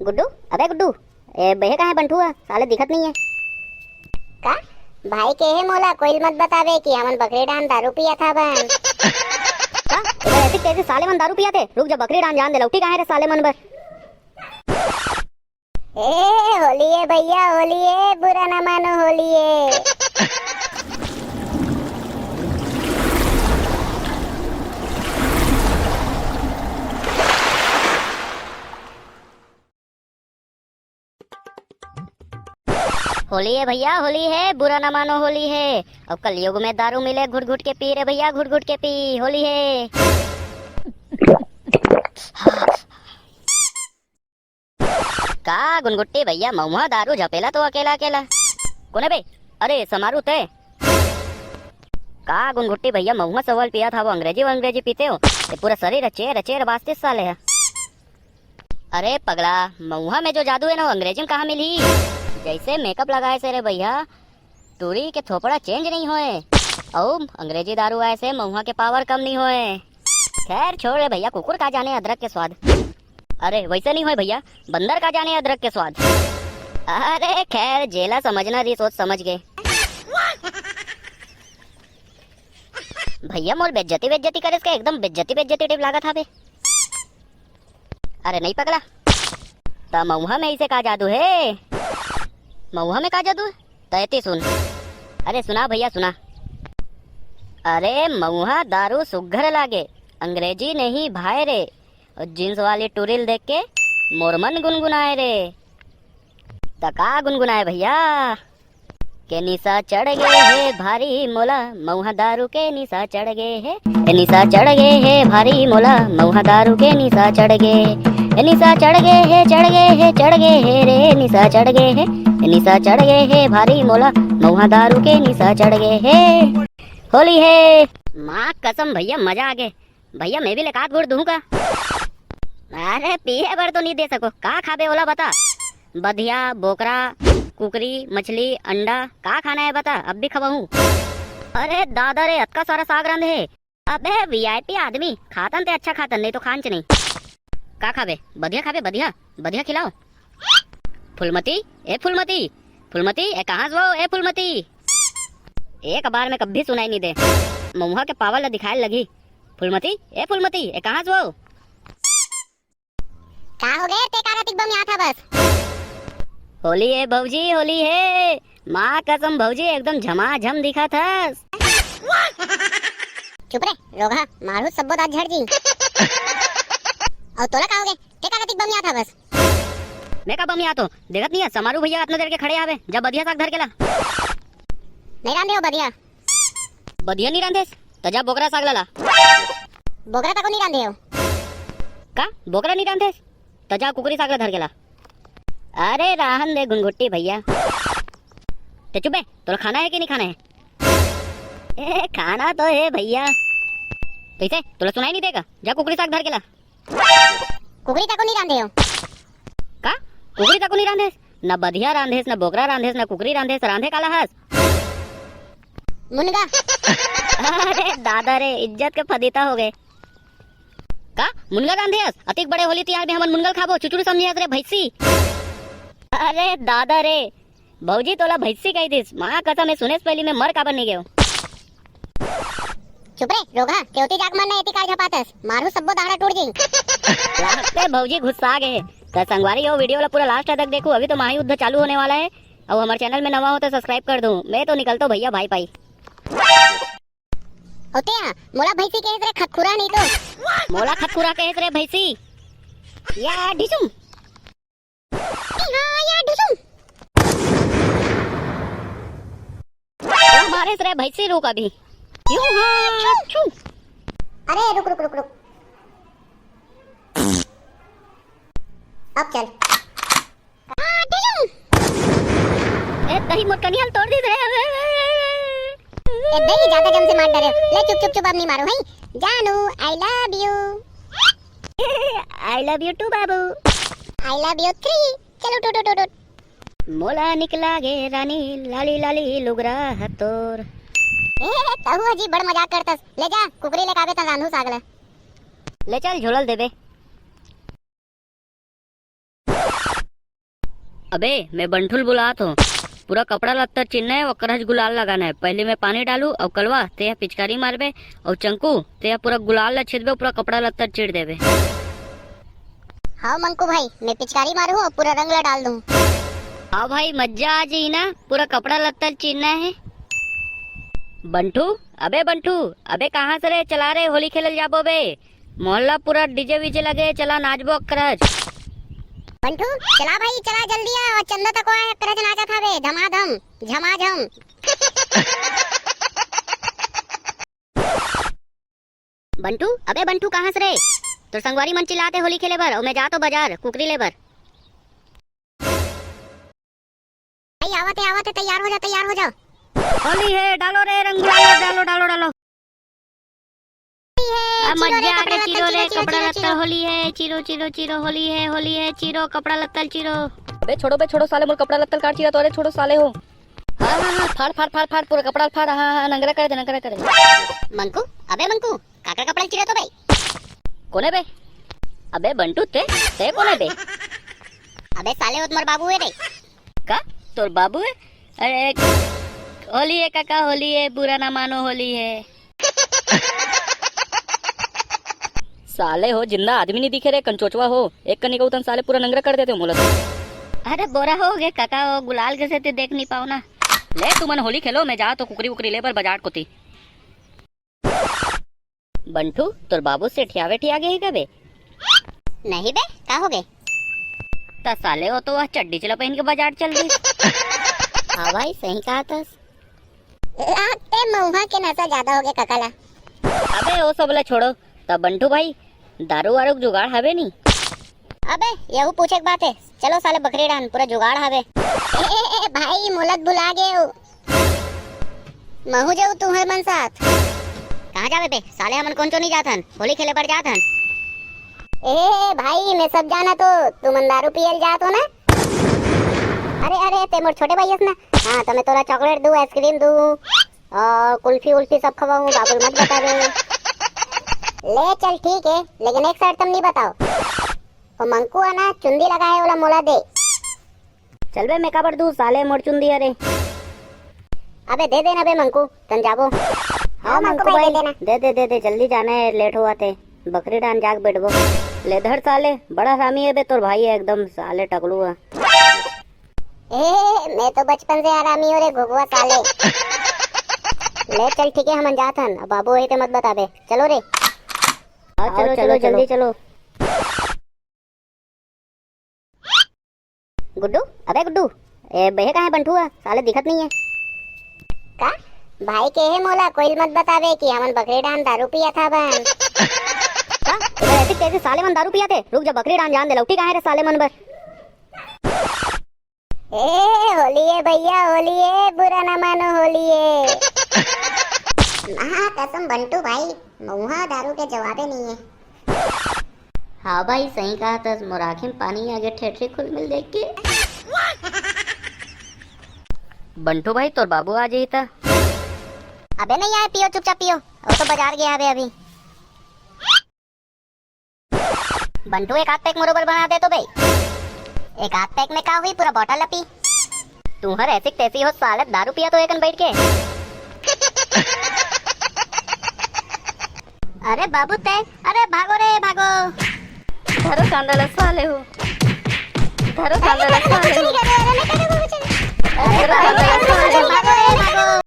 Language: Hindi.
गुड्डू, अबे गुड्डू, ए बहे कहाँ है बंठू? साले दिखत नहीं है का भाई के है मोला कोई मत बतावे कि हमन बकरी डान दारू पिया था बन। का इधर ऐसे कैसे साले मन दारू पिया थे? रुक जा, बकरी डान जान दे, लौटी कहाँ है रे साले मन बर? ए होली है भैया, होली है, बुरा ना मानो, होली है। होली है भैया, होली है, बुरा ना मानो, होली है। अब कलयुग में दारू मिले घुट घुट के पी रे भैया, घुट घुट के पी, होली है। का गुनगुट्टी भैया, महुआ दारू झपेला तो अकेला अकेला कोने बे? अरे समारू ते का गुनगुट्टी भैया, महुआ सवाल पिया था, वो अंग्रेजी पीते हो? ये पूरा शरीर चेर चेर बास्ते साले है। अरे पगला, महुआ में जो जादू है ना, वो अंग्रेजी में कहाँ मिली? जैसे मेकअप लगाए से रे भैया, टूरी के थोपड़ा चेंज नहीं होए, और अंग्रेजी दारू आए से महुआ के पावर कम नहीं होए। खैर छोड़ रे भैया, कुकुर का जाने अदरक के स्वाद। अरे वैसे नहीं होए भैया, बंदर का जाने अदरक के स्वाद। अरे खैर जेला समझना रही, सोच समझ गए भैया। मोर बेज्जती करे इसका, एकदम बेज्जती टिप लगा था बे। अरे नहीं पगला, ता महुआ में इसे का जादू है? महुआ में का जादू है? तैती सुन। अरे सुना भैया सुना। अरे महुआ दारू सुघर लागे, अंग्रेजी नहीं भाई रे। और जींस वाली टूरिल देख के मोरमन गुनगुनाए रे। तका गुनगुनाए भैया के निशा चढ़ गए है भारी मोला, महुआ दारू के निशा चढ़ गए है, निशा चढ़ गए है भारी मोला, महुआ दारू के निशा चढ़ गए, निशा चढ़ गए है, चढ़ गए है, चढ़ गए है रे, निशा चढ़ गए है, निशा चढ़ गए है भारी मोला, महुआ दारू के निशा चढ़ गए है। होली है। माँ कसम भैया, मजा आ गए भैया। मैं भी लेकात गुड़ दूं का? अरे पिए भर तो नहीं दे सको, का खाबे बोला बता? बधिया, बोकरा, कुकरी, मछली, अंडा, का खाना है बता? अब भी खवाऊं? अरे दादा रे, अतका सारा साग रंध है। अबे वीआईपी आदमी, खातन ते अच्छा खातन, नहीं तो खांच नहीं। का खाबे? बधिया खाबे, बधिया बधिया खिलाओ। फुलमती, ए फुलमती, फुलमती ए कहाँ वो? ए फुलमती, एक बार में कभी सुनाई नहीं दे, महुआ के पावर ला दिखाए लगी। फुलमती, ए फुलमती ए कहाँ वो? का हो गए ते कार्तिक बम यहाँ था बस। होली है भौजी, होली है। माँ कसम भौजी, एकदम झमाझम दिखा था। चुप रे रोगा, मारू सब दांत झड़ जी। और तोला का हो गए ते कार्तिक बम यहाँ था बस। मैं का बम यहाँ तो देखत नहीं है, समारू भैया इतना देर के खड़े आवे, जब बधिया साग धर के ला। नहीं रांधे हो बधिया? बधिया नहीं रांधे तो जा बोकरा साग ला। बोकरा तक नहीं रांधे हो का? बोकरा नहीं रांधे तो जा कुकरी साग ला धर के ला। अरे राहन दे गुनगुट्टी भैया, ते चुप है। तो खाना है कि नहीं खाना है? ए खाना तो है भैया। कैसे तुला सुनाई नहीं देगा? जा कुकरी साग धर के ला। कुकरी तक नहीं रांधे हो का? कुकरी तक नहीं रांधे? ना बधिया रांधेस, ना बोकरा रांधेस, ना कुकरी रांधेस, रांधे काला हस मुनगा। अरे दादा रे, इज्जत के फदीता हो गए। का मुनगा रांधेस? अतिक बड़े होली तिहार में हमन मुनगल खाबो, चुचुड़ी समझे रे भैंसी। अरे दादा रे, भौजी तोला भैंसी कही दिस, माँ कसम है, सुने से पहले मैं मर काबर नहीं गयो। चुप रे रोगा, केवती जाग मारना एती कार झपातस, मारू सबो दाढ़ा टूट जाई। लागते भौजी गुस्सा गए। तो संगवारी हो, वीडियो वाला पूरा लास्ट तक देखो, अभी तो महायुद्ध चालू होने वाला है। और हमारे चैनल में नवा हो तो सब्सक्राइब कर दूं। मैं तो निकलता भैया भाई पाई होते हैं मोला भैंसी के रे खतखुरा, नहीं तो मोला खतखुरा कहे रे भैंसी या ढिसुम। हां या ढिसुम हमारे रे भैंसी रुक अभी। क्यों? हां छू। अरे रुक रुक रुक रुक, अब चल। ए दही मोट कनियाल तोड़ दी रे। ए दही ज्यादा जम से मार डरे। ले चुप चुप चुप, अब नहीं मारो है। जानू I love you. I love you too बाबू। I love you 3। चलो टू टू टू। मोला निकला गे रानी, लाली लाली लुगरा हतोर। ए कहू अजी बड़ मजाक करतस। ले जा कुकरी ले काबे त रांधू सागले। ले चल झोलल देबे। अबे मैं बंठुल बुलात हूँ। पूरा कपड़ा लत्तर चिन्ह है और करज गुलाल लगाना है। पहले मैं पानी डालू और कलवा ते पिचकारी मारबे और चंकू ते पूरा गुलाल छिड़बे पूरा कपड़ा लत्तर चिड़ देबे। हाँ मंकू भाई, मैं पिचकारी मारू और पूरा रंग डाल दूं। हाँ भाई मजा आ जाई ना, पूरा कपड़ा लत्तर चिन्ह है। बंटू अबे कहाँ से रे चला रे होली खेलल जाबो बे। मोहल्ला पूरा डीजे वीजे लगे, चला नाचबो करज। बंटू चला भाई चला जल्दी आ और चंदा तक आए करज नाचा था बे धमाधम झमाझम। बंटू कहाँ से रे? तो संगवारी मन चिल्लाते होली खेले बर और मैं जा तो बाजार कुकरी ले बर। भाई आवते तैयार हो जा। होली है, डालो रे रंग गुलाल, डालो। मजा आ गया, चिरो रे कपड़ा लत्ता। होली है चिरो होली है चिरो कपड़ा लत्ता चिरो। बे छोड़ो साले मोर कपड़ा लत्ता काट चिरा तोरे छोड़ो साले हो। हाँ फाड़ पूरा कपड़ा फाड़। हाँ नंगरा कर दे। मंकू काका कपड़ा चिरा तो भाई कोने बे? अबे बंटू ते कोने बे? अबे साले वो तुम्हारे बाबू है रे। का तोर बाबू है? अरे होली है काका, होली है, बुरा ना मानो होली है। साले हो जिंदा आदमी नहीं दिखे रे, कंचोचवा हो। एक कनी का उतन साले पूरा नंगरा कर देते हो मोला। अरे बोरा हो गए काका, वो गुलाल कैसे ते देख नहीं पाओ ना। ले तू मन होली खेलो, मैं जा तो कुकरी ले पर बाजार को थी। बंटू तोर बाबू से ठियावे ठिया गए कबे? नहीं बे का हो गए? ता साले हो तो वह चड्डी चला पहन के बाजार चल दी। हाँ भाई सही कहा था। लागते मऊहा के नशा ज्यादा हो गया काकाला। अबे वो सब ला छोड़ो। तब बंटू भाई दारू वारू जुगाड़ हवे नहीं? अबे यहू पूछे बात है, चलो साले बकरी डान पूरा जुगाड़ हवे। ए भाई मुलत भुला गए हो। महू जाऊ तू है मन साथ। कहाँ जावे बे साले, हमन कौन नहीं जाथन, होली खेले पर जाथन। ए भाई मैं सब जाना, तो तू मन दारू पियल जात हो ना। अरे ते मोर छोटे भाई ना। हाँ तो मैं तोरा चॉकलेट दूं, आइसक्रीम दूं और कुल्फी सब खवाऊं, बाबुल मत बता दे। ले चल ठीक है, लेकिन एक साइड तुम नहीं बताओ। और मंकू है ना चुंदी लगाए वाला मोला दे। चल बे मैं काबर दूं साले मोर चुंदी। अरे अबे दे देना बे मंकू तन जाबो। हाँ मंकू भाई दे जल्दी जाना है, लेट हुआ थे। बकरी डान जाग बैठबो। ले धर साले, बड़ा सामी है बे तोर भाई है एकदम साले टकलू है। मैं तो बचपन से आरामी हो रे घुगुआ साले। ले चल ठीक है हम जाथन, अब बाबू वही ते मत बता बे। चलो रे चलो जल्दी चलो। गुड्डू अबे गुड्डू ए बहे कहाँ है बंटू साले दिखत नहीं है का? भाई के है मोला कोई मत बतावे कि हमन बकरी डान दारू पिया था बन। का ऐसे कैसे साले मन दारू पिया थे? रुक जा बकरी डान जान दे लौटी कहाँ है रे साले मन बर। होली है भैया होली है, बुरा ना मानो होली है। कसम बंटू भाई मऊहा दारू के जवाबे नहीं है। हाँ भाई सही कहा था, मोर आँखें में पानी आ गया ठेठरी खुल मिल देख के। बंटू भाई तोर बाबू आ जाई था। अबे नहीं आए, पियो चुपचाप पियो, वो तो बाजार गया है अभी। बंटू एक हाथ पैक बरोबर बना दे तो भाई। एक हाथ पैक में का हुई पूरा बोतल पी। तू हर ऐसी तैसी हो साले, दारू पिया तो एकन बैठ के। अरे बाबू तय, अरे भागो रे भागो। धरो कांदा साले हो, धरो कांदा साले हो।